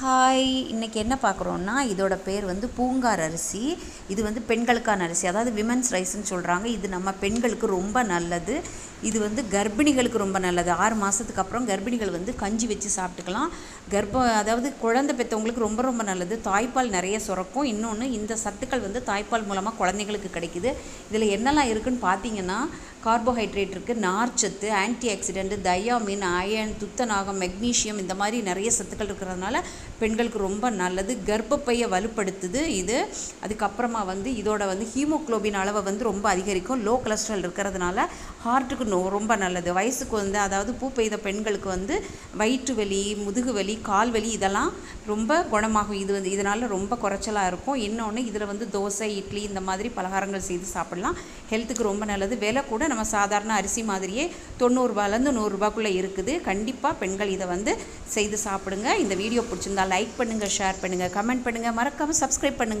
Hi, இன்றைக்கி என்ன பார்க்குறோன்னா, இதோட பேர் வந்து பூங்கார் அரிசி. இது வந்து பெண்களுக்கான அரிசி, அதாவது விமென்ஸ் ரைஸ்ன்னு சொல்கிறாங்க. இது நம்ம பெண்களுக்கு ரொம்ப நல்லது. இது வந்து கர்ப்பிணிகளுக்கு ரொம்ப நல்லது. 6 மாதத்துக்கு அப்புறம் கர்ப்பிணிகள் வந்து கஞ்சி வச்சு சாப்பிட்டுக்கலாம். அதாவது குழந்தை பெற்றவங்களுக்கு ரொம்ப ரொம்ப நல்லது. தாய்ப்பால் நிறைய சுரக்கும். இன்னொன்று, இந்த சத்துக்கள் வந்து தாய்ப்பால் மூலமாக குழந்தைங்களுக்கு கிடைக்குது. இதில் என்னெல்லாம் இருக்குதுன்னு பார்த்தீங்கன்னா, கார்போஹைட்ரேட் இருக்குது, நார்ச்சத்து, ஆன்டி ஆக்சிடென்ட், தயாமின், அயன், துத்தநாகம், மெக்னீஷியம், இந்த மாதிரி நிறைய சத்துக்கள் இருக்கிறதுனால பெண்களுக்கு ரொம்ப நல்லது. கர்ப்பப்பையை வலுப்படுத்துது இது. அதுக்கப்புறமா வந்து இதோட வந்து ஹீமோக்ளோபின் அளவை வந்து ரொம்ப அதிகரிக்கும். லோ கொலஸ்ட்ரால் இருக்கிறதுனால ஹார்ட்டுக்கு ரொம்ப நல்லது. வயசுக்கு வந்து, அதாவது பூ பெய்த பெண்களுக்கு வந்து வயிற்று வலி, முதுகு வலி, கால் வலி இதெல்லாம் ரொம்ப குணமாகும். இது வந்து இதனால் ரொம்ப குறைச்சலாக இருக்கும். இன்னொன்று, இதில் வந்து தோசை, இட்லி இந்த மாதிரி பலகாரங்கள் செய்து சாப்பிடலாம். ஹெல்த்துக்கு ரொம்ப நல்லது. விலை கூட நம்ம சாதாரண அரிசி மாதிரியே 90 ரூபாயிலேருந்து 100 ரூபாய்க்குள்ளே இருக்குது. கண்டிப்பாக பெண்கள் இதை வந்து செய்து சாப்பிடுங்க. இந்த வீடியோ பிடிச்சிருந்தா லைக் பண்ணுங்கள், ஷேர் பண்ணுங்கள், கமெண்ட் பண்ணுங்கள், மறக்காமல் சப்ஸ்கிரைப் பண்ணுங்கள்.